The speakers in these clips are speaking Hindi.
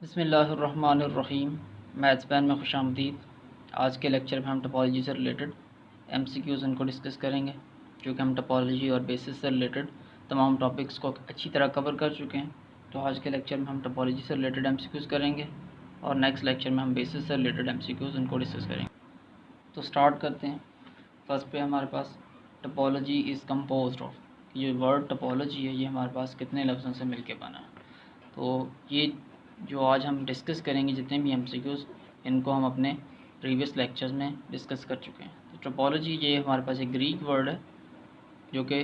बिस्मिल्लाहिर्रहमानिर्रहीम। मैथ्स बैन में खुशामदीद। आज के लेक्चर में हम टोपोलॉजी से रिलेटेड MCQs उनको डिस्कस करेंगे, क्योंकि हम टोपोलॉजी और बेसिस से रिलेटेड तमाम टॉपिक्स को अच्छी तरह कवर कर चुके हैं। तो आज के लेक्चर में हम टोपोलॉजी से रिलेटेड MCQs करेंगे और नेक्स्ट लेक्चर में हम बेसिस से रिलेटेड MCQs उनको डिस्कस करेंगे। तो स्टार्ट करते हैं। फर्स्ट पे हमारे पास टोपोलॉजी इज़ कम्पोज्ड ऑफ, ये वर्ड टोपोलॉजी है ये हमारे पास कितने लफ्ज़ों से मिलके बना है। तो ये जो आज हम डिस्कस करेंगे जितने भी MCQs, इनको हम अपने प्रीवियस लेक्चर्स में डिस्कस कर चुके हैं। तो टोपोलॉजी ये हमारे पास एक ग्रीक वर्ड है जो कि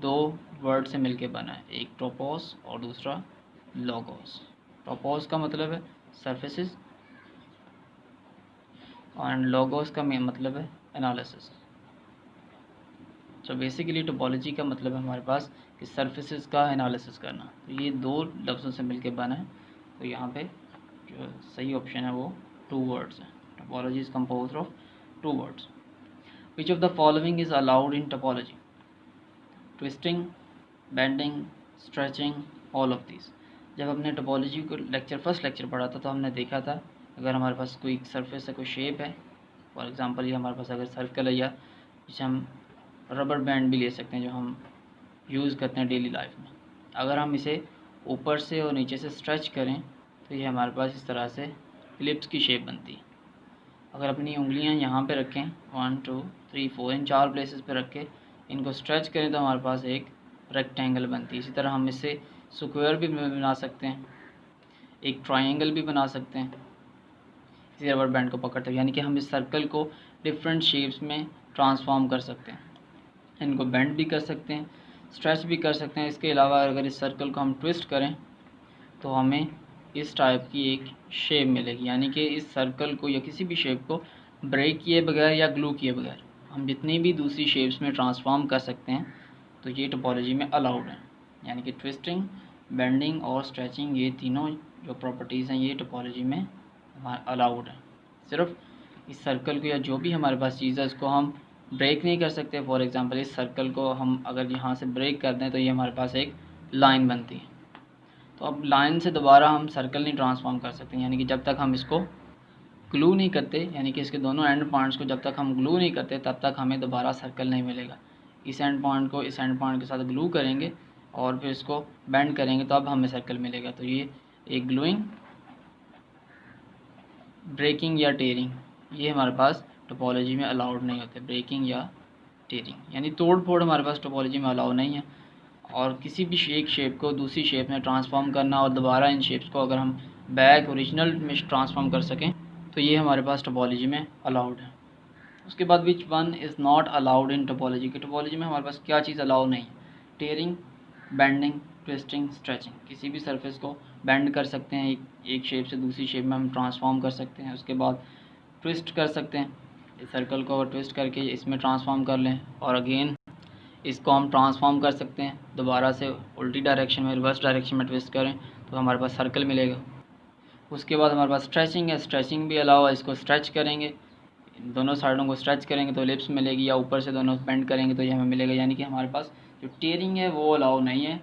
दो वर्ड से मिलके बना है, एक टोपोस और दूसरा लोगोस। टोपोस का मतलब है सरफेसेस और लोगोस का मतलब है एनालिसिस। तो बेसिकली टोपोलॉजी का मतलब है हमारे पास कि सरफेसेस का एनालिसिस करना। तो ये दो लफ्ज़ों से मिलके बना है। तो यहाँ पे जो सही ऑप्शन है वो 2 वर्ड्स है। Topology is composed of 2 words. Which of the following is allowed in topology? Twisting, bending, stretching, all of this. जब हमने टोपोलॉजी को फर्स्ट लेक्चर पढ़ा था तो हमने देखा था अगर हमारे पास कोई सरफेस है, कोई शेप है, फॉर एग्ज़ाम्पल ये हमारे पास अगर सर्कल है, या जिसे हम रबर बैंड भी ले सकते हैं जो हम यूज़ करते हैं डेली लाइफ में, अगर हम इसे ऊपर से और नीचे से स्ट्रेच करें तो ये हमारे पास इस तरह से एलिप्स की शेप बनती है। अगर अपनी उंगलियां यहाँ पे रखें 1 2 3 4 इन 4 प्लेसेस पे रख के इनको स्ट्रेच करें तो हमारे पास एक रेक्टेंगल बनती है। इसी तरह हम इससे स्क्वायर भी बना सकते हैं, एक ट्रायंगल भी बना सकते हैं इसी रबर बैंड को पकड़ते हुए। यानी कि हम इस सर्कल को डिफरेंट शेप्स में ट्रांसफॉर्म कर सकते हैं, इनको बेंड भी कर सकते हैं, स्ट्रेच भी कर सकते हैं। इसके अलावा अगर इस सर्कल को हम ट्विस्ट करें तो हमें इस टाइप की एक शेप मिलेगी। यानी कि इस सर्कल को या किसी भी शेप को ब्रेक किए बगैर या ग्लू किए बगैर हम जितनी भी दूसरी शेप्स में ट्रांसफॉर्म कर सकते हैं। तो ये टोपोलॉजी में अलाउड है। यानी कि ट्विस्टिंग, बेंडिंग और स्ट्रेचिंग, ये तीनों जो प्रॉपर्टीज़ हैं ये टोपोलॉजी में अलाउड है। सिर्फ इस सर्कल को या जो भी हमारे पास चीज़ है उसको हम ब्रेक नहीं कर सकते। फॉर एग्ज़ाम्पल इस सर्कल को हम अगर यहाँ से ब्रेक कर दें तो ये हमारे पास एक लाइन बनती है। तो अब लाइन से दोबारा हम सर्कल नहीं ट्रांसफॉर्म कर सकते। यानी कि जब तक हम इसको ग्लू नहीं करते, यानी कि इसके दोनों एंड पॉइंट्स को जब तक हम ग्लू नहीं करते तब तक हमें दोबारा सर्कल नहीं मिलेगा। इस एंड पॉइंट को इस एंड पॉइंट के साथ ग्लू करेंगे और फिर इसको बेंड करेंगे तो अब हमें सर्कल मिलेगा। तो ये एक ग्लूइंग, ब्रेकिंग या टेयरिंग, ये हमारे पास टोपोलॉजी में अलाउड नहीं होते। ब्रेकिंग या टेयरिंग यानी तोड़ फोड़ हमारे पास टोपोलॉजी में अलाउ नहीं है। और किसी भी एक शेप को दूसरी शेप में ट्रांसफॉर्म करना और दोबारा इन शेप्स को अगर हम बैक ओरिजिनल में ट्रांसफॉर्म कर सकें तो ये हमारे पास टोपोलॉजी में अलाउड है। उसके बाद which one is not allowed in topology? की टोपोलॉजी में हमारे पास क्या चीज़ अलाउ नहीं है? Tearing, bending, twisting, stretching. किसी भी सरफेस को बेंड कर सकते हैं, एक शेप से दूसरी शेप में हम ट्रांसफॉर्म कर सकते हैं। उसके बाद ट्विस्ट कर सकते हैं, इस सर्कल को ट्विस्ट करके इसमें ट्रांसफॉर्म कर लें और अगेन इसको हम ट्रांसफॉर्म कर सकते हैं, दोबारा से उल्टी डायरेक्शन में, रिवर्स डायरेक्शन में ट्विस्ट करें तो हमारे पास सर्कल मिलेगा। उसके बाद हमारे पास स्ट्रेचिंग है, स्ट्रेचिंग भी अलाउ है। इसको स्ट्रेच करेंगे, दोनों साइडों को स्ट्रेच करेंगे तो एलिप्स मिलेगी, या ऊपर से दोनों बेंड करेंगे तो ये हमें मिलेगा। यानी कि हमारे पास जो टेयरिंग है वो अलाउ नहीं है,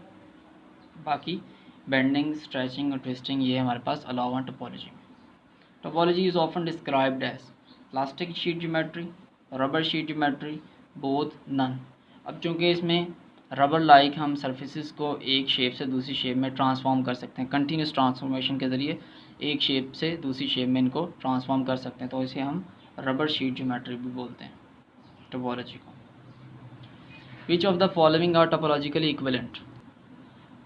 बाकी बेंडिंग, स्ट्रेचिंग और ट्विस्टिंग ये हमारे पास अलाउ है टोपोलॉजी में। Topology is often described as plastic sheet geometry, rubber sheet geometry, both, none. अब चूँकि इसमें रबर लाइक हम सरफेसेस को एक शेप से दूसरी शेप में ट्रांसफॉर्म कर सकते हैं, कंटिन्यूस ट्रांसफॉर्मेशन के ज़रिए एक शेप से दूसरी शेप में इनको ट्रांसफॉर्म कर सकते हैं, तो इसे हम रबर शीट ज्योमेट्री भी बोलते हैं टोपोलॉजी को। Which of the following are topologically equivalent?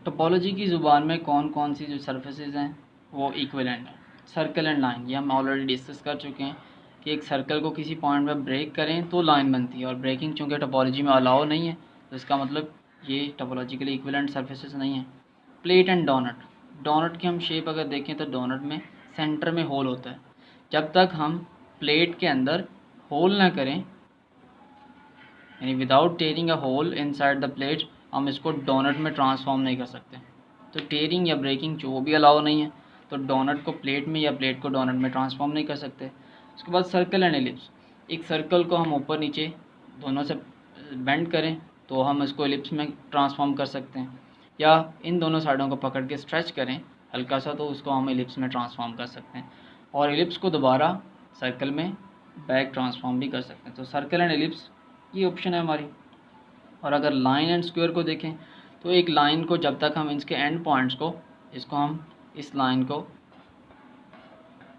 Topology की ज़ुबान में कौन कौन सी जो सरफेसेस हैं वो इक्विवेलेंट हैं? सर्कल एंड लाइन, ये हम ऑलरेडी डिस्कस कर चुके हैं कि एक सर्कल को किसी पॉइंट पर ब्रेक करें तो लाइन बनती है, और ब्रेकिंग चूँकि टोपोलॉजी में अलाउ नहीं है तो इसका मतलब ये टोपोलॉजिकली इक्विवेलेंट सरफेसेस नहीं है। प्लेट एंड डोनट, डोनट की हम शेप अगर देखें तो डोनट में सेंटर में होल होता है। जब तक हम प्लेट के अंदर होल ना करें, यानी without tearing a hole inside the plate, हम इसको डोनट में ट्रांसफॉर्म नहीं कर सकते। तो टेयरिंग या ब्रेकिंग जो भी अलाउ नहीं है, तो डोनट को प्लेट में या प्लेट को डोनट में ट्रांसफॉर्म नहीं कर सकते। उसके बाद सर्कल एंड एलिप्स, एक सर्कल को हम ऊपर नीचे दोनों से बेंड करें तो हम इसको एलिप्स में ट्रांसफॉर्म कर सकते हैं, या इन दोनों साइडों को पकड़ के स्ट्रेच करें हल्का सा, तो उसको हम एलिप्स में ट्रांसफॉर्म कर सकते हैं, और एलिप्स को दोबारा सर्कल में बैक ट्रांसफॉर्म भी कर सकते हैं। तो सर्कल एंड एलिप्स ये ऑप्शन है हमारी। और अगर लाइन एंड स्क्वायर को देखें तो एक लाइन को जब तक हम इसके एंड पॉइंट्स को, इसको हम इस लाइन को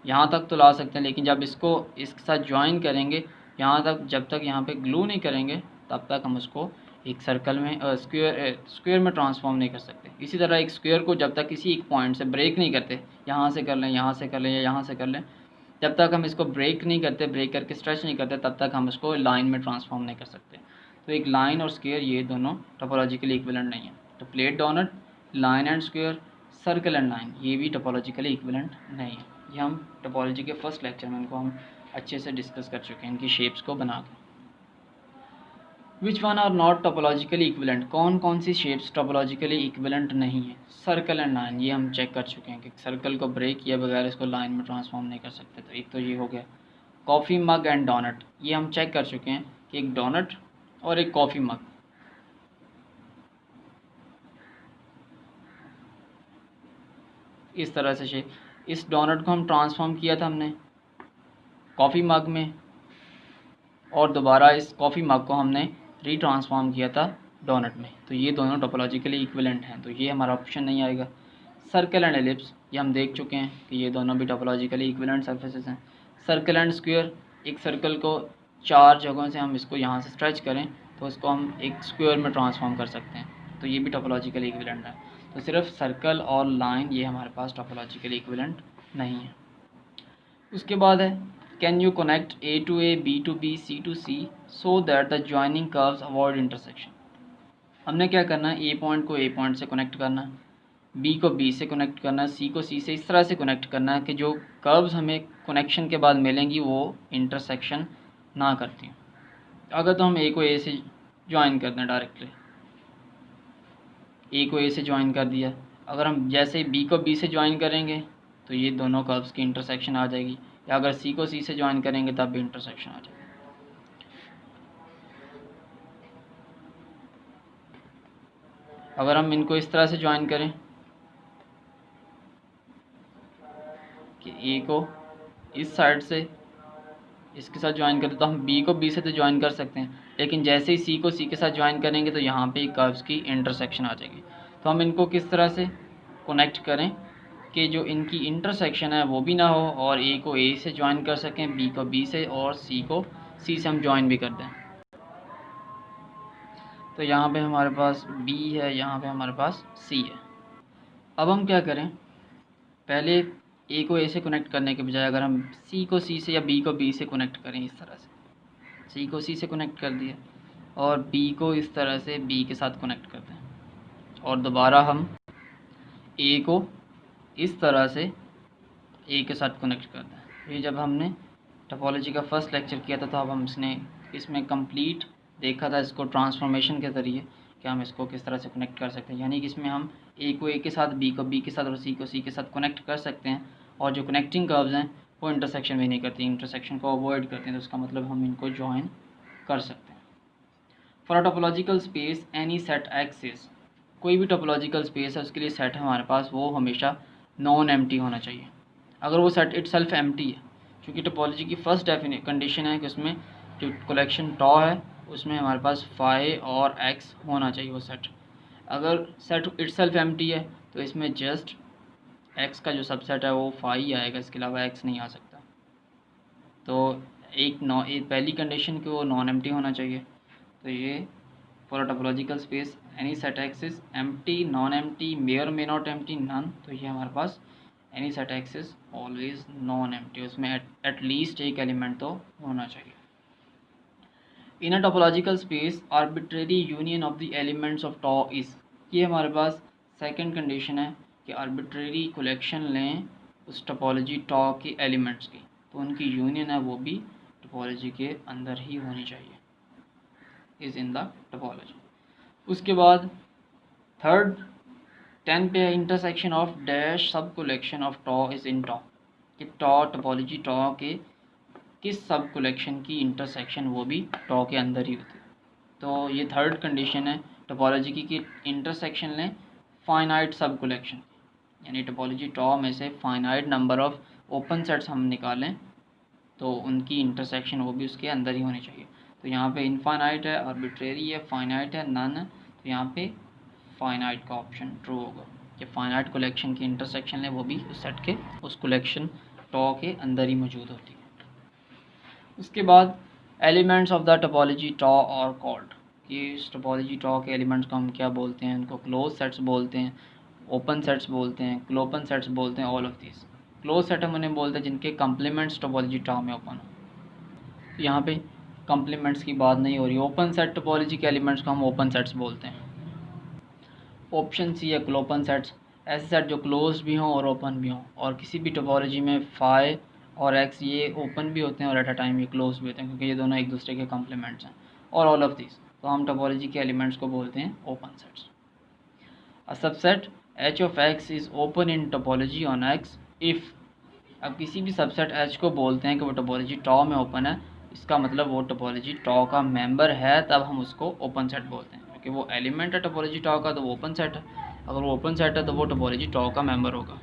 यहाँ तक तो ला सकते हैं, लेकिन जब इसको इसके साथ ज्वाइन करेंगे यहाँ तक, जब तक यहाँ पे ग्लू नहीं करेंगे तब तक हम उसको एक सर्कल में स्क्वायर में ट्रांसफॉर्म नहीं कर सकते। इसी तरह एक स्क्वायर को जब तक किसी एक पॉइंट से ब्रेक नहीं करते, यहाँ से कर लें, यहाँ से कर लें या यहाँ से कर लें, जब तक हम इसको ब्रेक नहीं करते, ब्रेक करके स्ट्रेच नहीं करते, तब तक हम इसको लाइन में ट्रांसफॉर्म नहीं कर सकते। तो एक लाइन और स्क्वायर ये दोनों टोपोलॉजिकली इक्विवेलेंट नहीं है। तो plate donut, line and square, circle and line ये भी टोपोलॉजिकली इक्विवेलेंट नहीं है। ये हम टोपोलॉजी के फर्स्ट लेक्चर में इनको हम अच्छे से डिस्कस कर चुके हैं, इनकी शेप्स को बना के। Which one are not topologically equivalent, कौन कौन सी शेप्स टोपोलॉजिकली इक्विवेलेंट नहीं है? सर्कल एंड लाइन ये हम चेक कर चुके हैं कि सर्कल को ब्रेक किए बगैर इसको लाइन में ट्रांसफॉर्म नहीं कर सकते। तो एक तो ये हो गया। कॉफ़ी मग एंड डोनट ये हम चेक कर चुके हैं कि एक डोनट और एक कॉफ़ी मग, इस तरह से शेप, इस डोनट को हम ट्रांसफॉर्म किया था हमने कॉफ़ी मग में, और दोबारा इस कॉफ़ी मग को हमने रीट्रांसफॉर्म किया था डोनट में। तो ये दोनों टोपोलॉजिकली इक्विवेलेंट हैं, तो ये हमारा ऑप्शन नहीं आएगा। सर्कल एंड एलिप्स ये हम देख चुके हैं कि ये दोनों भी टोपोलॉजिकली इक्विवेलेंट सर्फेसेस हैं। सर्कल एंड स्क्वायर, एक सर्कल को 4 जगहों से हम इसको यहाँ से स्ट्रेच करें तो उसको हम एक स्क्वायर में ट्रांसफॉर्म कर सकते हैं, तो ये भी टोपोलॉजिकली इक्विवेलेंट है। तो सिर्फ सर्कल और लाइन ये हमारे पास टोपोलॉजिकली इक्विवेलेंट नहीं है। उसके बाद है can you connect A to A, B to B, C to C so that the joining curves avoid intersection. हमने क्या करना है, A पॉइंट को A पॉइंट से कनेक्ट करना है, B को B से कनेक्ट करना है, C को C से इस तरह से कनेक्ट करना है कि जो कर्व्स हमें कनेक्शन के बाद मिलेंगी वो इंटरसेक्शन ना करती। अगर तो हम A को A से ज्वाइन कर दें डायरेक्टली, A को A से ज्वाइन कर दिया, अगर हम जैसे B को B से ज्वाइन करेंगे तो ये दोनों कर्व्स की इंटरसेक्शन आ जाएगी, या अगर C को C से ज्वाइन करेंगे तब भी इंटरसेक्शन आ जाएगी। अगर हम इनको इस तरह से ज्वाइन करें कि A को इस साइड से इसके साथ ज्वाइन करें, तो हम B को B से तो ज्वाइन कर सकते हैं, लेकिन जैसे ही C को C के साथ ज्वाइन करेंगे तो यहाँ पे कर्व्स की इंटरसेक्शन आ जाएगी। तो हम इनको किस तरह से कनेक्ट करें कि जो इनकी इंटरसेक्शन है वो भी ना हो, और A को A से ज्वाइन कर सकें, B को B से, और C को C से हम ज्वाइन भी कर दें। तो यहाँ पे हमारे पास B है, यहाँ पे हमारे पास C है। अब हम क्या करें, पहले A को A से कनेक्ट करने के बजाय अगर हम C को C से या B को B से कनेक्ट करें, इस तरह से C को C से कनेक्ट कर दिया और B को इस तरह से B के साथ कनेक्ट करते हैं, और दोबारा हम A को इस तरह से A के साथ कनेक्ट करते हैं। ये जब हमने टोपोलॉजी का फर्स्ट लेक्चर किया था तो अब हम इसमें कंप्लीट देखा था इसको ट्रांसफॉर्मेशन के ज़रिए कि हम इसको किस तरह से कनेक्ट कर सकते हैं, यानी कि इसमें हम A को A के साथ, B को B के साथ और C को C के साथ कनेक्ट कर सकते हैं, और जो कनेक्टिंग कर्व्स हैं वो इंटरसेक्शन भी नहीं करती, इंटरसेक्शन को अवॉइड करते हैं, तो उसका मतलब हम इनको ज्वाइन कर सकते हैं। For a topological space any set X is, कोई भी टोपोलॉजिकल स्पेस है उसके लिए सेट हमारे पास वो हमेशा नॉन एम्प्टी होना चाहिए। अगर वो सेट इट सेल्फ एम्प्टी है, क्योंकि टोपोलॉजी की फर्स्ट कंडीशन है कि उसमें जो कलेक्शन टॉ है उसमें हमारे पास फाई और एक्स होना चाहिए वो सेट। अगर सेट इट सेल्फ एम्प्टी है तो इसमें जस्ट एक्स का जो सबसेट है वो फाई आएगा, इसके अलावा एक्स नहीं आ सकता। तो एक पहली कंडीशन कि वो नॉन एम्प्टी होना चाहिए। तो ये for a topological space any set X is empty, non empty, may और मे नॉट एम्प्टी, नन। तो ये हमारे पास any set X is always non empty, उसमें एटलीस्ट एक एलिमेंट तो होना चाहिए। In a topological space arbitrary union of the elements of tau is, ये हमारे पास सेकंड कंडीशन है कि आर्बिट्रेरी कलेक्शन लें उस टोपोलॉजी टॉ के एलिमेंट्स की, तो उनकी यूनियन है वो भी टोपोलॉजी के अंदर ही होनी चाहिए, इज़ इन द टोपोलॉजी। उसके बाद थर्ड 10 पे intersection of dash subcollection of tau is in tau, कि टॉ टोपोलॉजी टॉ के किस सब कलेक्शन की इंटरसेक्शन वो भी टॉ के अंदर ही होती है। तो ये थर्ड कंडीशन है टोपोलॉजी की कि इंटरसेक्शन लें फाइनाइट सब कलेक्शन, यानी टोपोलॉजी टॉ में से finite number of open sets हम निकालें तो उनकी इंटरसेक्शन वो भी उसके अंदर ही होनी चाहिए। तो यहाँ पे इनफाइनाइट है, आर्बिट्रेरी है, फाइनाइट है, नन है, तो यहाँ पे फाइनाइट का ऑप्शन ट्रू होगा कि फाइनाइट कलेक्शन की इंटरसेक्शन है वो भी उस सेट के उस कलेक्शन टॉ के अंदर ही मौजूद होती है। उसके बाद एलिमेंट्स ऑफ द टोपोलॉजी टॉ और कॉल्ड, कि इस टोपोलॉजी टॉ के एलिमेंट्स को हम क्या बोलते हैं, उनको क्लोज सेट्स बोलते हैं, ओपन सेट्स बोलते हैं, क्लोपन सेट्स बोलते हैं, all of this. Close set हम उन्हें बोलते हैं जिनके कम्प्लीमेंट्स टोपोलॉजी टॉ में ओपन हो। यहाँ पे कम्प्लीमेंट्स की बात नहीं हो रही। ओपन सेट टोपोलॉजी के एलिमेंट्स को हम ओपन सेट्स बोलते हैं। ऑप्शन सी है क्लोपन सेट्स, ऐसे सेट जो क्लोज भी हों और ओपन भी हों, और किसी भी टोपोलॉजी में फाई और एक्स ये ओपन भी होते हैं और एट अ टाइम ये क्लोज भी होते हैं, क्योंकि ये दोनों एक दूसरे के कम्प्लीमेंट्स हैं, और ऑल ऑफ दिस। तो हम टोपोलॉजी के एलिमेंट्स को बोलते हैं open sets. A subset h of x is open in topology on x if, अब किसी भी सबसेट h को बोलते हैं कि वो टोपोलॉजी टॉ में ओपन है, इसका मतलब वो टोपोलॉजी टॉ का मेंबर है, तब हम उसको ओपन सेट बोलते हैं, क्योंकि वो एलिमेंट है टोपोलॉजी टॉ का तो वो ओपन सेट है। अगर वो ओपन सेट है तो वो टोपोलॉजी टॉ का मेंबर होगा।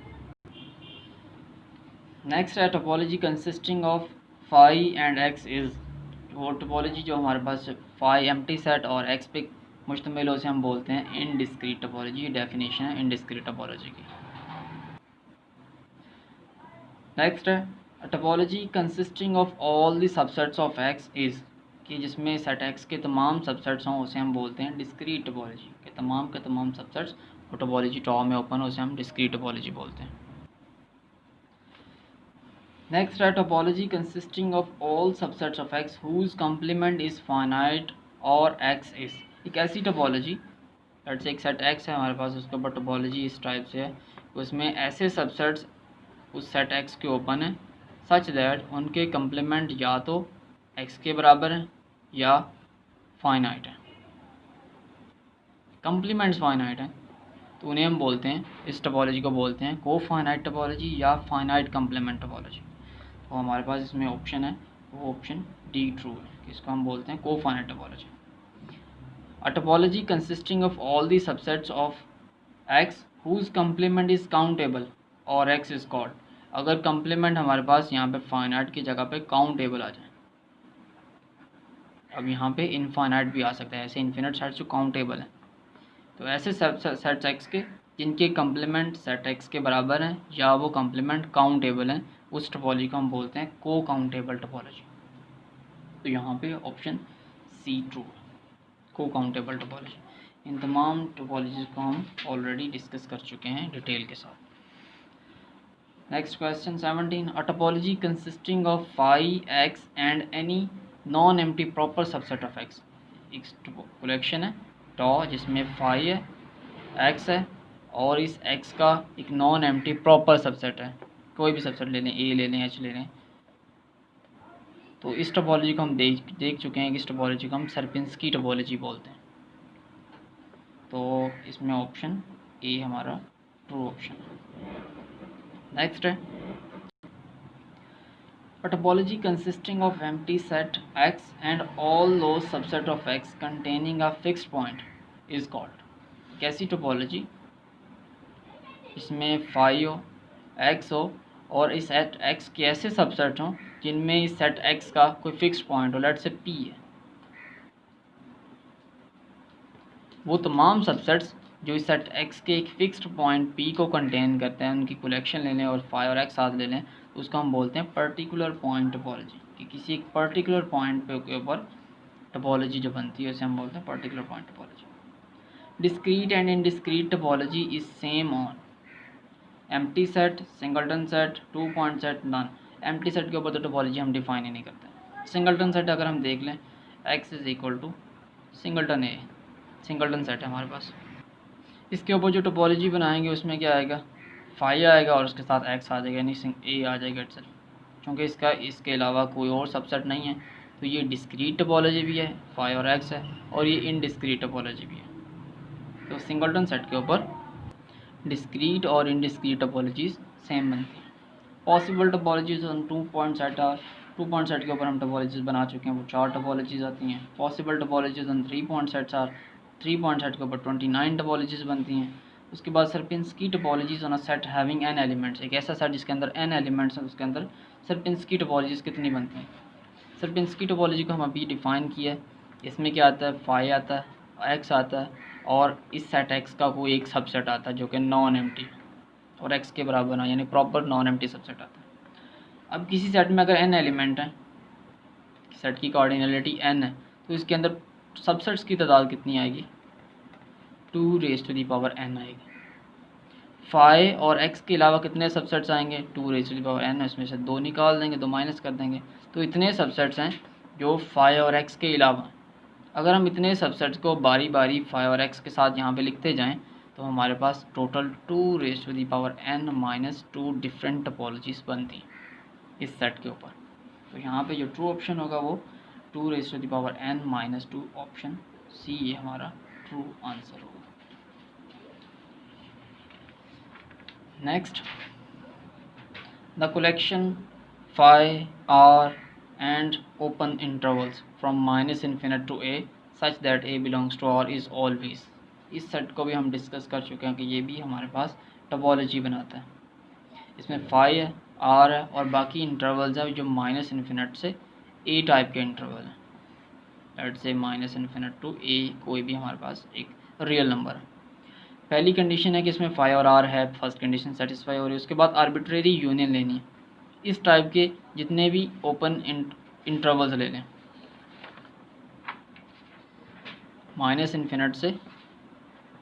नेक्स्ट है topology consisting of phi and X is, वो टोपोलॉजी जो हमारे पास फाई एम्प्टी सेट और एक्स पे मुश्तमिल हो, उसे हम बोलते हैं इनडिस्क्रीट टोपोलॉजी। डेफिनेशन है इनडिस्क्रीट टोपोलॉजी की। नेक्स्ट है topology consisting of all the subsets of X is, कि जिसमें सेट एक्स के तमाम सबसेट्स हों उसे हम बोलते हैं डिस्क्रीट टोपोलॉजी। के तमाम सबसेट्स वो टोपोलॉजी टॉ में ओपन हो, उसे हम डिस्क्रीट टोपोलॉजी बोलते हैं। नेक्स्ट है topology consisting of all subsets of X whose complement is finite और एक्स इज़, एक ऐसी टोपोलॉजी, लेट्स से एक सेट एक्स है हमारे पास, उसके ऊपर टोपोलॉजी इस टाइप से है, उसमें ऐसे सबसेट्स उस सेट एक्स के ओपन है सच दैट उनके कम्प्लीमेंट या तो एक्स के बराबर हैं या फाइनाइट है। कम्प्लीमेंट्स फाइनाइट हैं तो उन्हें हम बोलते हैं, इस टोपोलॉजी को बोलते हैं को फाइनाइट टोपोलॉजी या फाइनाइट कम्प्लीमेंट टोपोलॉजी। तो हमारे पास इसमें ऑप्शन है, वो ऑप्शन डी ट्रू है, इसको हम बोलते हैं को finite topology. A topology consisting of all the subsets of X whose complement is countable और एक्स इज़ कॉल्ड, अगर कम्प्लीमेंट हमारे पास यहाँ पे फाइनाइट की जगह पे काउंटेबल आ जाए, अब यहाँ पे इनफाइनाइट भी आ सकता है, ऐसे इन्फिनिट सेट्स जो काउंटेबल हैं, तो ऐसे सेट्स एक्स के जिनके कम्प्लीमेंट सेट एक्स के बराबर हैं या वो कम्प्लीमेंट काउंटेबल हैं, उस टोपोलॉजी को हम बोलते हैं को काउंटेबल टोपोलॉजी। तो यहाँ पे ऑप्शन सी ट्रू है, को काउंटेबल टोपोलॉजी। इन तमाम टोपोलॉजीज़ को हम ऑलरेडी डिस्कस कर चुके हैं डिटेल के साथ। Next question 17, a topology consisting of phi X and any non empty proper subset of X, एक कलेक्शन है टॉ जिसमें फाई है, एक्स है, और इस एक्स का एक नॉन एम्प्टी प्रॉपर सबसेट है, कोई भी सबसेट ले लें, ए ले लें, एच ले लें, तो इस टोपोलॉजी को हम देख चुके हैं कि इस टोपोलॉजी को हम सर्पिंस्की टोपोलॉजी बोलते हैं। तो इसमें ऑप्शन ए हमारा ट्रू ऑप्शन है। नेक्स्ट है a topology consisting of empty set x and all those subset of x containing a fixed point is called, कैसी टोपोलॉजी, इसमें फाई हो, एक्स हो, और इस सेट एक्स के ऐसे सबसेट हों जिनमें इस सेट एक्स का कोई फिक्स्ड पॉइंट हो, लेट से पी है, वो तमाम सबसेट्स जो इस सेट एक्स के एक फिक्स्ड पॉइंट पी को कंटेन करते हैं, उनकी कलेक्शन ले लें और फाई और एक्स साथ ले लें, तो उसको हम बोलते हैं पर्टिकुलर पॉइंट टोपोलॉजी, कि किसी एक पर्टिकुलर पॉइंट के ऊपर टोपोलॉजी जो बनती है उसे हम बोलते हैं particular point topology. Discrete and indiscrete topology is same on empty set, singleton set, two point set, none. Empty set के ऊपर तो टोपोलॉजी हम डिफाइन ही नहीं करते। सिंगलटन सेट अगर हम देख लें, X is equal to singleton A, singleton set है हमारे पास, इसके ऊपर जो टोपोलॉजी बनाएंगे उसमें क्या आएगा, फाई आएगा और उसके साथ एक्स आ जाएगा, यानी ए आ जाएगा इटसेल्फ, क्योंकि इसके अलावा कोई और सबसेट नहीं है, तो ये डिस्क्रीट टोपोलॉजी भी है, फाई और एक्स है, और ये इनडिस्क्रीट टोपोलॉजी भी है। तो सिंगलटन सेट के ऊपर डिस्क्रीट और इनडिस्क्रीट टोपोलॉजीज सेम बनती हैं। Possible topologies on two point set are, two point set के ऊपर हम टोपोलॉजीज बना चुके हैं, वो 4 टोपोलॉजीज आती हैं। Possible topologies on 3 point sets are, 3 point set के ऊपर 29 टोपोलॉजीज बनती हैं। उसके बाद Sierpinski topologies on a set having n elements, एक ऐसा सेट जिसके अंदर n एलिमेंट्स हैं, उसके अंदर सरपिंस्की टोपोलॉजीज कितनी बनती हैं। सरपिंस्की टोपोलॉजी को हम अभी डिफ़ाइन किया है। इसमें क्या आता है, फाई आता है, x आता है, और इस सेट x का कोई एक सबसेट आता है जो कि नॉन एम्प्टी और x के बराबर ना, यानी प्रॉपर नॉन एम्प्टी सबसेट आता है। अब किसी सेट में अगर n एलिमेंट है, सेट की कार्डिनलिटी n है, तो इसके अंदर सबसेट्स की तादाद कितनी आएगी, 2n आएगी। फाई और x के अलावा कितने सबसेट्स आएंगे, 2n, इसमें से 2 निकाल देंगे, 2 माइनस कर देंगे, तो इतने सबसेट्स हैं जो फाई और x के अलावा। अगर हम इतने सबसेट्स को बारी बारी फाई और x के साथ यहाँ पे लिखते जाएं तो हमारे पास टोटल 2n-2 डिफरेंट टोपोलॉजीज बनती हैं इस सेट के ऊपर। तो यहाँ पे जो ट्रू ऑप्शन होगा वो 2n-2, ऑप्शन सी ये हमारा ट्रू आंसर होगा। Next, the collection phi are and open intervals from -∞ to a such that a belongs to R is always। इस सेट को भी हम डिस्कस कर चुके हैं कि ये भी हमारे पास टोपोलॉजी बनाता है। इसमें फाई है, आर है और बाकी इंटरवल्स हैं जो -∞ से a टाइप के इंटरवल हैं। लेट्स से -∞ to a कोई भी हमारे पास एक रियल नंबर है। पहली कंडीशन है कि इसमें फाई और आर है, फर्स्ट कंडीशन सेटिस्फाई हो रही है। उसके बाद आर्बिट्रेरी यूनियन लेनी है। इस टाइप के जितने भी ओपन इंटरवल्स ले लें, -∞ से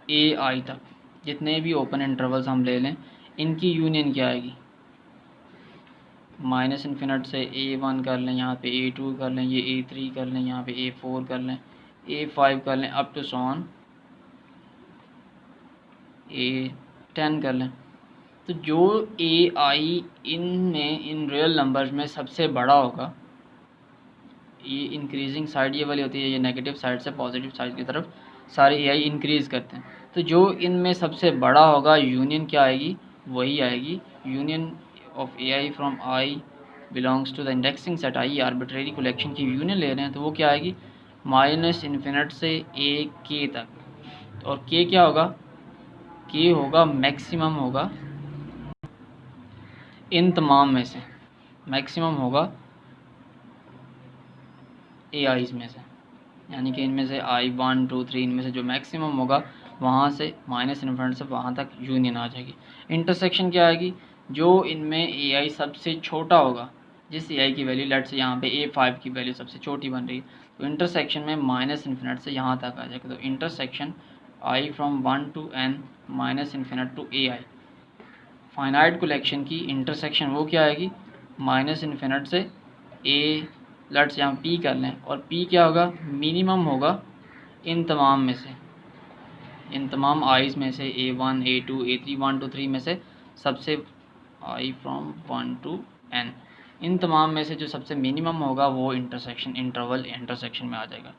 ai तक जितने भी ओपन इंटरवल्स हम ले लें, इनकी यूनियन क्या आएगी, -∞ से a1 कर लें, यहाँ पे a2 कर लें, ये a3 कर लें, यहाँ पे a4 कर लें, a5 कर लें, अप टू सॉन a10 कर लें। तो जो ai इन रियल नंबर्स में सबसे बड़ा होगा, ये इंक्रीजिंग साइड ये वाली होती है, ये नेगेटिव साइड से पॉजिटिव साइड की तरफ सारे ai इंक्रीज़ करते हैं। तो जो इनमें सबसे बड़ा होगा, यूनियन क्या आएगी, वही आएगी union of ai from i belongs to the indexing set i। Arbitrary collection की यूनियन ले रहे हैं तो वो क्या आएगी, -∞ से a k तक। और k क्या होगा, k होगा मैक्सिमम होगा इन तमाम में से, मैक्सिमम होगा ai's में से, यानी कि इनमें से i1 2 3 इनमें से जो मैक्सिमम होगा वहाँ से -∞ से वहाँ तक यूनियन आ जाएगी। इंटरसेक्शन क्या आएगी, जो इनमें ai सबसे छोटा होगा, जिस ai की वैल्यू लेट से यहाँ पे a5 की वैल्यू सबसे छोटी बन रही है, तो इंटरसेक्शन में -∞ से यहाँ तक आ जाएगा। तो intersection i from 1 to n -∞ to ai। Finite collection की इंटरसेक्शन वो क्या आएगी, -∞ से a, लेट्स यहाँ p कर लें, और p क्या होगा, मिनिमम होगा इन तमाम में से, इन तमाम आइज़ में से a1 a2 a3 1 2 3 में से सबसे i फ्रॉम 1 to n, इन तमाम में से जो सबसे मिनिमम होगा वो इंटरसेक्शन इंटरवल इंटरसेक्शन में आ जाएगा।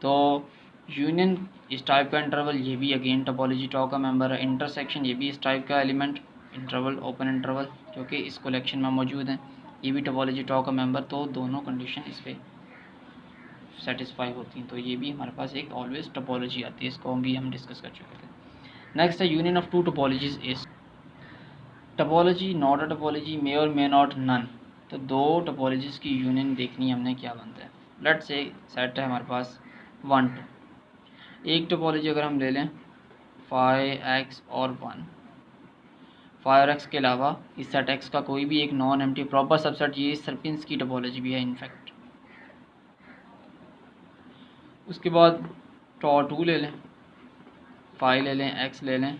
तो यूनियन इस टाइप का इंटरवल, ये भी अगेन टोपोलॉजी टॉ का मेंबर है। इंटरसेक्शन ये भी इस टाइप का एलिमेंट, इंटरवल ओपन इंटरवल जो कि इस कलेक्शन में मौजूद हैं, ये भी टोपोलॉजी टॉ का मेंबर। तो दोनों कंडीशन इस पर सेटिस्फाई होती हैं, तो ये भी हमारे पास एक ऑलवेज टोपोलॉजी आती है, इसको भी हम डिस्कस कर चुके थे। नेक्स्ट है union of two topologies is topology not a topology, may और मे नॉट नन। तो दो टोपोलॉजीज की यूनियन देखनी हमने क्या बनता है। लेट्स से सेट है हमारे पास 1 2, एक टोपोलॉजी अगर हम ले लें फाई x और 1, फाई और x के अलावा इस सेट x का कोई भी एक नॉन एम्प्टी प्रॉपर सबसेट, ये सरपिंस्की टोपोलॉजी भी है इनफैक्ट। उसके बाद टॉ 2 ले लें, फाई ले लें, x ले लें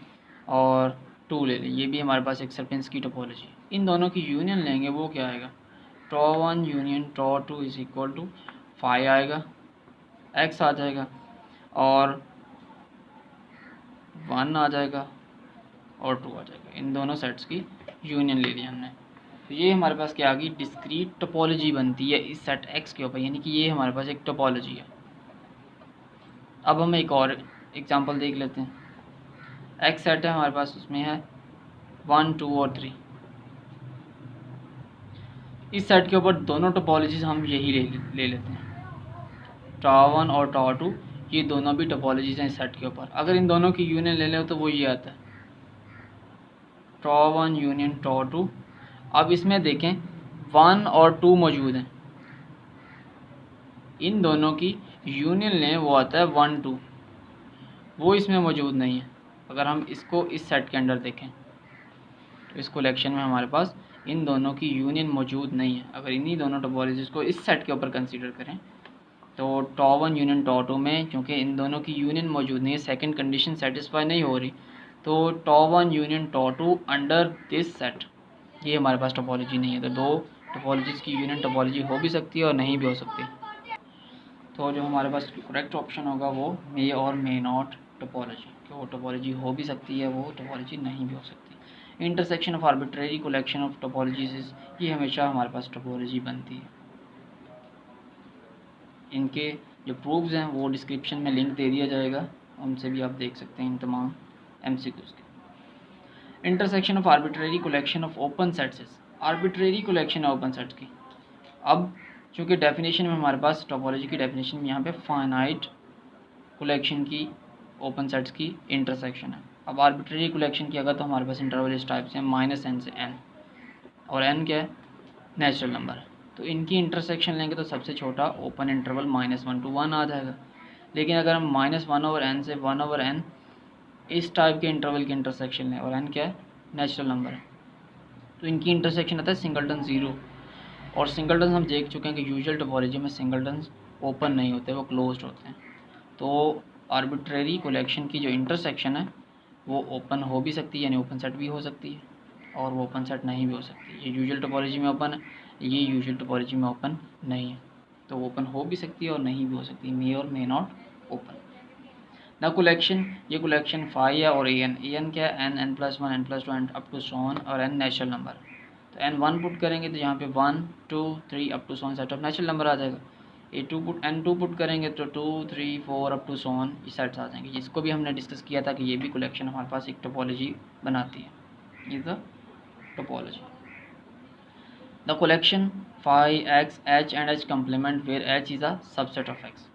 और 2 ले लें, ये भी हमारे पास एक सरपिंस्की टोपोलॉजी। इन दोनों की यूनियन लेंगे वो क्या आएगा, tau 1 union tau 2 is equal to phi आएगा, x आ जाएगा और 1 आ जाएगा और 2 आ जाएगा। इन दोनों सेट्स की यूनियन ले ली हमने, तो ये हमारे पास क्या आ गई, डिस्क्रीट टोपोलॉजी बनती है इस सेट x के ऊपर, यानी कि ये हमारे पास एक टोपोलॉजी है। अब हम एक और एग्जांपल देख लेते हैं। x सेट है हमारे पास, उसमें है 1 2 और 3। इस सेट के ऊपर दोनों टोपोलॉजीज हम यही ले लेते हैं, टॉ 1 और टॉ 2, ये दोनों भी टोपोलॉजीज हैं इस सेट के ऊपर। अगर इन दोनों की यूनियन ले लें तो वो ये आता है टॉ वन यूनियन टॉ टू। अब इसमें देखें 1 और 2 मौजूद हैं, इन दोनों की यूनियन लें वो आता है 1 2, वो इसमें मौजूद नहीं है। अगर हम इसको इस सेट के अंदर देखें तो इस कलेक्शन में हमारे पास इन दोनों की यूनियन मौजूद नहीं है। अगर इन्हीं दोनों टोपोलॉजीज़ को इस सेट के ऊपर कंसीडर करें तो tau one union tau to में क्योंकि इन दोनों की यूनियन मौजूद नहीं है, सेकंड कंडीशन सेटिस्फाई नहीं हो रही, तो tau one union tau two under this set ये हमारे पास टोपोलॉजी नहीं है। तो दो टोपोलॉजीज़ की यूनियन टोपोलॉजी हो भी सकती है और नहीं भी हो सकती। तो जो हमारे पास करेक्ट ऑप्शन होगा वो मे और मे नॉट टोपोलॉजी, कि वो टोपोलॉजी हो भी सकती है, वो टोपोलॉजी नहीं भी हो सकती। Intersection of arbitrary collection of topologies, ये हमेशा हमारे पास टोपोलॉजी बनती है। इनके जो प्रूफ्स हैं वो डिस्क्रिप्शन में लिंक दे दिया जाएगा, उनसे भी आप देख सकते हैं इन तमाम MCQs के। Intersection of arbitrary collection of open sets, arbitrary collection है ओपन सेट्स की। अब चूँकि डेफिनेशन में हमारे पास टोपोलॉजी की डेफिनेशन में यहाँ पे फाइनाइट कलेक्शन की ओपन सेट्स की इंटरसेक्शन है। अब आर्बिट्रेरी कलेक्शन की अगर तो हमारे पास इंटरवल इस टाइप से -n से n, और n क्या है, नेचुरल नंबर है। तो इनकी इंटरसेक्शन लेंगे तो सबसे छोटा ओपन इंटरवल -1 to 1 आ जाएगा। लेकिन अगर हम -1/n से 1/n इस टाइप के इंटरवल की इंटरसेक्शन लें, और n क्या है, नेचुरल नंबर है, तो इनकी इंटरसेक्शन आता है सिंगलटन 0। और सिंगलटन हम देख चुके हैं कि यूजुअल टोपोलॉजी में सिंगलटन्स ओपन नहीं होते, वो क्लोज्ड होते हैं। तो आर्बिट्रेरी कलेक्शन की जो इंटरसेक्शन है वो ओपन हो भी सकती है, यानी ओपन सेट भी हो सकती है, और वो ओपन सेट नहीं भी हो सकती। ये यूजुअल टोपोलॉजी में ओपन है, ये यूजुअल टोपोलॉजी में ओपन नहीं है, तो ओपन हो भी सकती है और नहीं भी हो सकती, मे और may not open. The collection, ये कलेक्शन फाई है और an क्या है, n+1 n+2 अप टू सोन, और n नेचुरल नंबर। तो n1 पुट करेंगे तो यहाँ पे 1 2 3 अप टू सोन सेट ऑफ नेचुरल नंबर आ जाएगा। n2 पुट करेंगे तो 2 3 4 अप टू सोन, ये सेट्स आ जाएंगे। जिसको भी हमने डिस्कस किया था कि ये भी कलेक्शन हमारे पास एक टोपोलॉजी बनाती है, ये the topology. The collection phi x h and h complement where h is a subset of x,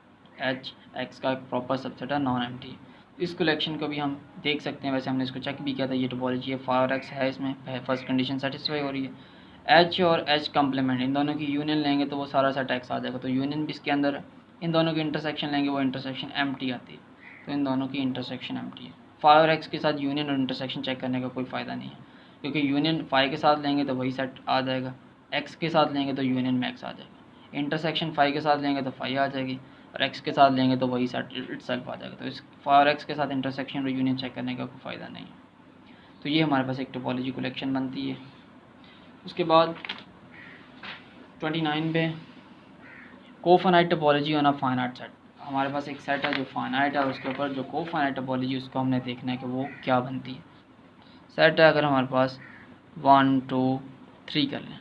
h x का एक प्रॉपर सबसेट है, नॉन एम्प्टी। इस कलेक्शन को भी हम देख सकते हैं, वैसे हमने इसको चेक भी किया था, ये टोपोलॉजी है, phi और x है, इसमें फर्स्ट कंडीशन सेटिस्फाई हो रही है। h और h कम्प्लीमेंट, इन दोनों की यूनियन लेंगे तो वो सारा सेट x आ जाएगा, तो यूनियन भी इसके अंदर है। इन दोनों की इंटरसेक्शन लेंगे, वो इंटरसेक्शन एम्प्टी आती है, तो इन दोनों की इंटरसेक्शन एम्प्टी है। phi और x के साथ यूनियन और इंटरसेक्शन चेक करने का कोई फ़ायदा नहीं है, क्योंकि यूनियन phi के साथ लेंगे तो वही सेट आ जाएगा, x के साथ लेंगे तो यूनियन में x आ जाएगा, इंटरसेक्शन फाई के साथ लेंगे तो फाई आ जाएगी, और x के साथ लेंगे तो वही सेट इटसेल्फ आ जाएगा। तो इस फाई और x के साथ इंटरसेक्शन और यूनियन चेक करने का कोई फ़ायदा नहीं है। तो ये हमारे पास एक टोपोलॉजी कलेक्शन बनती है। उसके बाद 29 पे cofinite topology on a finite set, हमारे पास एक सेट है जो फाइनाइट है, उसके ऊपर जो कोफाइनाइट टोपोलॉजी उसको हमने देखना है कि वो क्या बनती है। सेट है अगर हमारे पास 1 2 3 कर लें,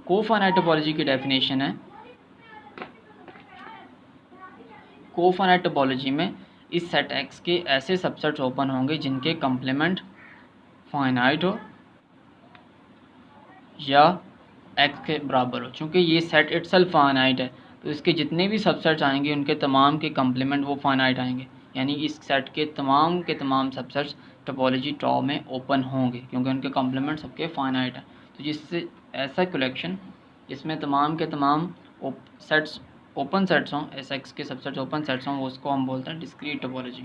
कोफाइनाइट टोपोलॉजी की डेफिनेशन है, कोफाइनाइट टोपोलॉजी में इस सेट X के ऐसे सबसेट्स ओपन होंगे जिनके कम्प्लीमेंट फाइनाइट हो या X के बराबर हो। चूँकि ये सेट इटसेल्फ फाइनाइट है तो इसके जितने भी सबसेट्स आएंगे उनके तमाम के कम्प्लीमेंट वो फाइनाइट आएंगे, यानी इस सेट के तमाम सबसेट्स टोपोलॉजी टॉ में ओपन होंगे क्योंकि उनके कम्प्लीमेंट सबके फाइनाइट हैं। तो जिससे ऐसा कलेक्शन जिसमें तमाम के तमाम सेट्स ओपन सेट्स हों, X के सबसेट्स ओपन सेट्स हों, उसको हम बोलते हैं डिस्क्रीट टोपोलॉजी।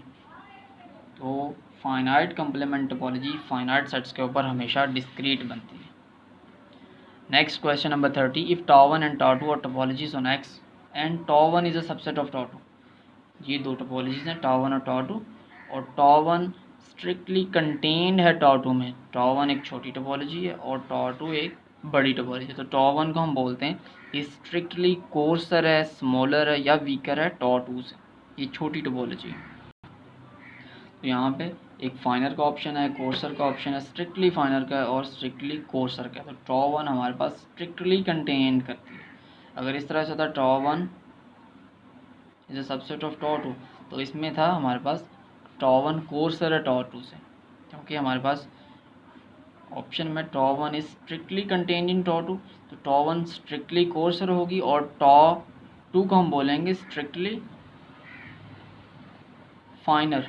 तो finite complement topology finite sets के ऊपर हमेशा डिस्क्रीट बनती है। Next question number 30, if tau one and tau two are topologies on X and tau one is a subset of tau two, ये दो टोपोलॉजीज हैं टॉ वन और टॉ टू, और टॉ वन स्ट्रिक्टली कंटेन्ड है टॉ टू में। टॉ वन एक छोटी टोपोलॉजी है और टॉ टू एक बड़ी टोपोलॉजी है। तो टॉ वन को हम बोलते हैं ये स्ट्रिक्टली कोर्सर है, स्मॉलर है या वीकर है टॉ टू से, ये छोटी टोपोलॉजी है। तो यहाँ पे एक फाइनर का ऑप्शन है, कोर्सर का ऑप्शन है, स्ट्रिक्टली फाइनर का है और स्ट्रिक्टली कोर्सर का है। तो टॉ वन हमारे पास स्ट्रिक्टली कंटेन करती है। अगर इस तरह से था tau one is a subset of tau two, तो इसमें था हमारे पास टॉ वन कोर्सर है टॉ टू से, क्योंकि हमारे पास ऑप्शन में tau one is strictly contained in tau two, तो टॉ वन स्ट्रिक्टली कोर्सर होगी और टॉ टू को हम बोलेंगे स्ट्रिक्टली फाइनर।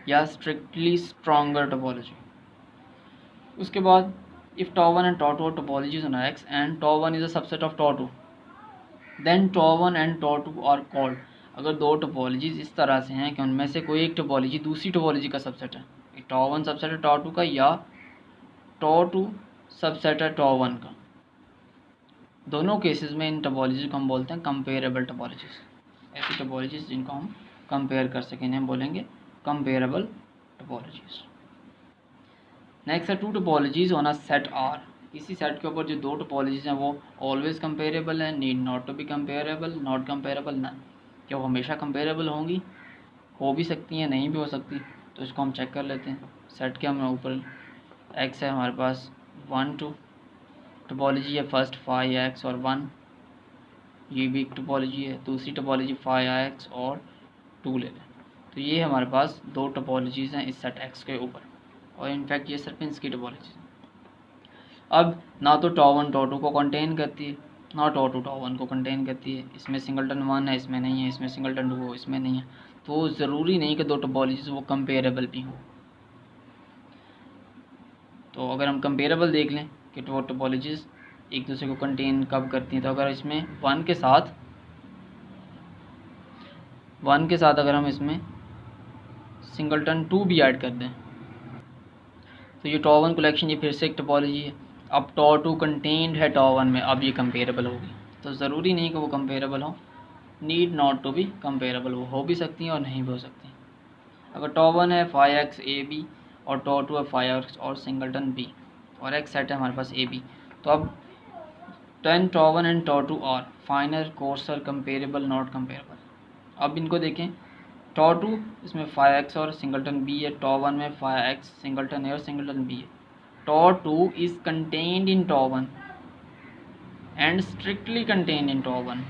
या स्ट्रिक्टली स्ट्रॉन्गर टोपोलॉजी। उसके बाद if tau1 and tau2 are topologies on X and tau1 is a subset of tau2, then tau1 and tau2 are called। अगर दो टोपोलॉजीज इस तरह से हैं कि उनमें से कोई एक टोपोलॉजी दूसरी टोपोलॉजी का सबसेट है, tau1 सबसेट है tau2 का या tau2 सबसेट है tau1 का, दोनों केसेस में इन टोपोलॉजीज को हम बोलते हैं कंपेरेबल टोपोलॉजीज। ऐसी टोपोलॉजीज जिनको हम कंपेयर कर सकें इन्हें हम बोलेंगे कंपेरेबल टोपोलॉजीज। नेक्स्ट है two topologies on a set R. इसी सेट के ऊपर जो दो टोपोलॉजीज हैं वो ऑलवेज कंपेरेबल है, need not to be comparable, not comparable, none. क्या वो हमेशा कंपेरेबल होंगी? हो भी सकती हैं, नहीं भी हो सकती, तो इसको हम चेक कर लेते हैं। सेट के हमें ऊपर एक्स है हमारे पास 1 2 टोपोलॉजी है फर्स्ट 5x और 1, ये भी एक टोपोलॉजी है। दूसरी टोपोलॉजी 5x और 2 ले लें, तो ये हमारे पास दो टोपोलॉजीज़ हैं इस सेट x के ऊपर, और इनफैक्ट ये सिर्फ इसकी टोपोलॉजी है। अब ना तो tau1 tau2 को कंटेन करती है, ना tau2 tau1 को कंटेन करती है। इसमें सिंगलटन 1 है, इसमें नहीं है, इसमें सिंगलटन 2 है, इसमें नहीं है, तो ज़रूरी नहीं कि दो टोपोलॉजीज़ वो कंपेरेबल भी हों। तो अगर हम कंपेरेबल देख लें कि वो टोपोलॉजीज़ एक दूसरे को कंटेन कब करती हैं, तो अगर इसमें 1 के साथ अगर हम इसमें सिंगलटन 2 भी ऐड कर दें, तो ये tau1 कलेक्शन ये फिर से एक टोपोलॉजी है। अब tau2 कंटेन्ड है tau1 में, अब ये कंपेरेबल होगी। तो ज़रूरी नहीं कि वो कंपेरेबल हो, need not to be comparable, वो हो भी सकती हैं और नहीं भी हो सकती। अगर tau1 है 5x AB और tau2 है 5x और सिंगलटन B और x सेट है हमारे पास AB, तो अब 10 tau1 and tau2 are finer coarser comparable not comparable. अब इनको देखें, tau2 इसमें 5x और सिंगलटन B है, tau1 में 5x सिंगलटन है और सिंगलटन B है। tau2 is contained in tau1 and strictly contained in tau1,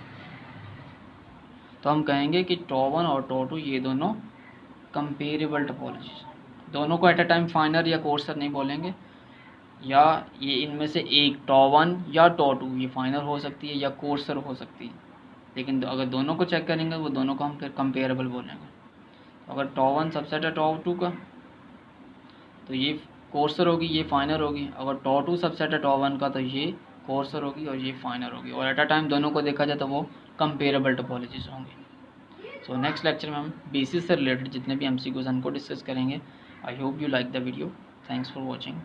तो हम कहेंगे कि tau1 और tau2 ये दोनों कंपेरेबल टोपोलॉजीज। दोनों को एट अ टाइम फाइनर या कोर्सर नहीं बोलेंगे, या ये इनमें से एक tau1 या tau2 ये फाइनर हो सकती है या कोर्सर हो सकती है, लेकिन अगर दोनों को चेक करेंगे वो दोनों को हम फिर कंपेरेबल बोलेंगे। अगर tau1 सबसेट है tau2 का तो ये कोर्सर होगी, ये फाइनर होगी। अगर tau2 सबसेट है tau1 का तो ये कोर्सर होगी और ये फाइनर होगी, और एट अ टाइम दोनों को देखा जाए तो वो कंपेरेबल टोपोलॉजीज होंगी। सो नेक्स्ट लेक्चर में हम बेसिस से रिलेटेड जितने भी MCQs हैं उनको डिस्कस करेंगे। I hope you like the video. Thanks for watching.